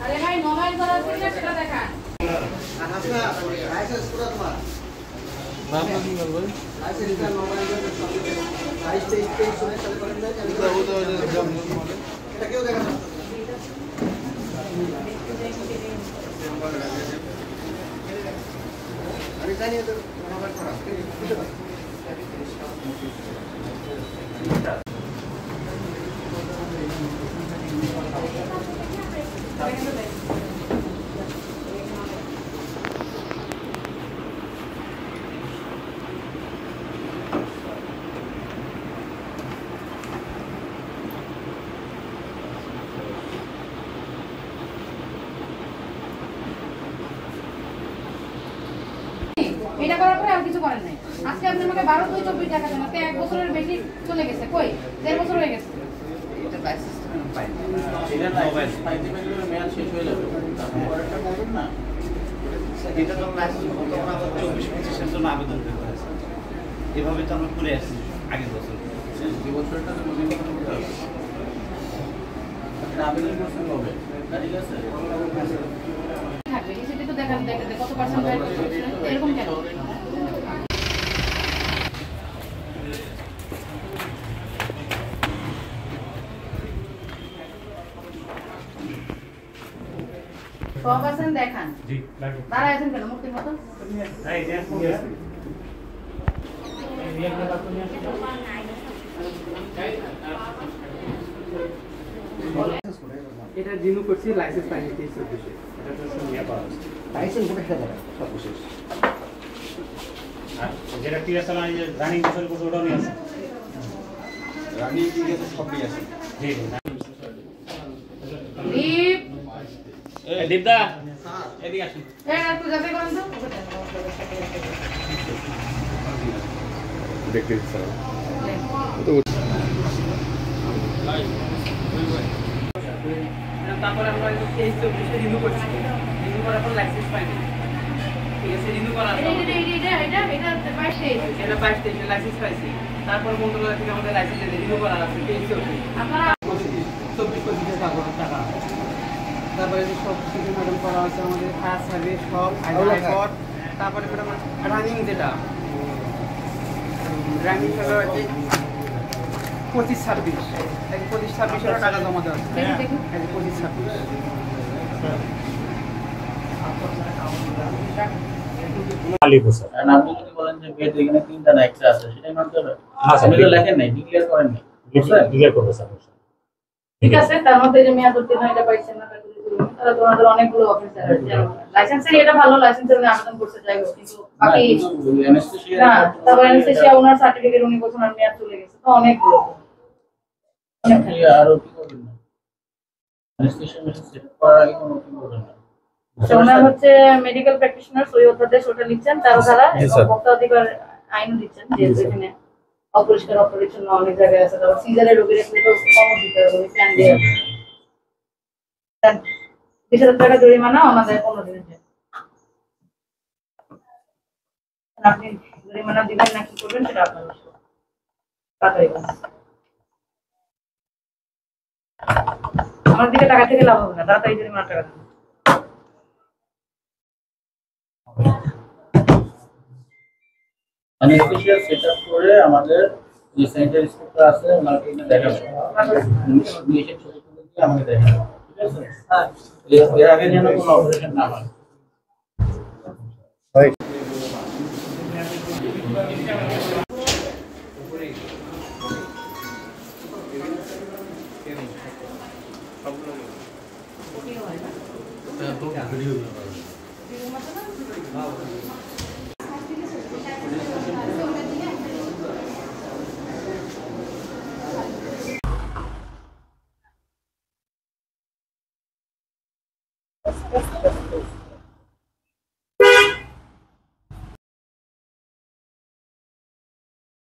अरे भाई मोबाइल करा से সেটা দেখা আচ্ছা লাইসেন্স পুরো তোমার নাম কি বলবো লাইসেন্স এর মোবাইল এর সাথে 22 শুনে সাথে করেন না এটা কেউ দেখা না আরে জানি তো মোবাইল করা এটা করার পরে আর কিছু করেন নাই আজকে আপনি আমাকে 12-24 টাকা দেন আপনি 1 বছরের বেশি চলে গেছে কই 1.5 বছর হয়ে গেছে এটা লাইসেন্স পাই এটা মোবাইল ফাইনাল মেয়াদ শেষ হয়ে যাবে তারপর একটা করবেন না এটা তো লাইসেন্স কত না 24-25 এর জন্য আবেদন করতে আছে এভাবে তো আমরা করে আসছি আগের বছর এই বছরটা তো মনে করতে হবে আপনি আবেদন করছেন কবে ঠিক আছে থাকবে সেটা তো দেখান কত পার্সেন্ট এরকম কেন সবাসেন দেখান জি লাগবে দাঁড়ায় আছেন কেন মুক্তির মতো এই যে এটা জিনু করছি লাইসেন্স পাইনি 23 এটা তো শুনিয়া পাওয়া যাচ্ছে লাইসেন্স কোথায় দেবে সব শেষ আর যেটা কি আছে না যে রানিং বছর বছর ওটা নিয়ে আছে রানিং কি আছে সব নিয়ে আছে জি দীপ এই দীপদা হ্যাঁ এদিকে আসুন এই একটু যাবে করেন তো দেখতে স্যার তারপরে আমরা 23-24 রিনিউ করছি রিনিউ করার পর লাইসেন্স পাইনি ঠিক আছে রিনিউ করার পর এটা 22 লাইসেন্স পাইছি তারপর মন্ত্রণালয় থেকে আমাদের লাইসেন্স রিনিউ করার আছে 23-24 আপনারা 24-25 টাকা তারপরে সব কিছু ম্যাডাম করা আছে আমাদের ফায়ার সার্ভিস সব হাইকোর্ট তারপরে ম্যাডাম রানিং যেটা রানিং হলো আর কি 25-26 টাকা জমা দেওয়া আছে 25-26 মালিক স্যার আর আপনি যদি বলেন যে বেড এখানে তিনটা না একটা আছে সেটাই মানতে হবে আপনি তো লেখেন নাই ডিক্লেয়ার করেন নাই ক্লিয়ার করবে স্যার ঠিক আছে তার মধ্যে যে মেয়াদ উত্তীর্ণ এটা পাইছেন না তাহলে তোমাদের অনেকগুলো অফিসার আছে লাইসেন্সের এটা ভালো লাইসেন্সের জন্য আবেদন করতে যাই হোক কিন্তু বাকি না তারপর এনএসসি ওনার সার্টিফিকেট উনি বলছেন আর মেয়াদ চলে গেছে তো অনেকগুলো আর কি করবেন না অ্যানেস্থেশিয়া মেশিন সেট করার আগে কোনো কি করবেন না ওনার হচ্ছে মেডিকেল প্র্যাকটিশনার ওই অধ্যাদেশ ওটা লিখছেন তার দ্বারা ভোক্তা অধিকার আইন দিচ্ছেন যে এখানে অপরিষ্কার অপরিচ্ছন্ন অনেক জায়গায় আছে তারপর সিজারের রোগীর একটু তো কম দিতে হবে প্যান দিয়ে 20,000 টাকা জরিমানা আমাদের 15 দিনের জন্য আপনি জরিমানা দিবেন না কি করবেন সেটা আপনার বিষয় তাড়াতাড়ি আমার দিকে টাকা থেকে লাভ হবে না তাড়াতাড়ি জরিমানা টাকা দেবেন অ্যানেস্থেশিয়া সেটআপ করে আমাদের যে স্যানিটারি স্ট্রাকচার আছে ওনাকে এটা দেখাবেন নিয়ে ছবি তুলে দিয়ে আমাকে দেখাবেন ঠিক আছে হ্যাঁ এর আগে যেন কোনো অপারেশন না হয় ভিডিও Yes, yes.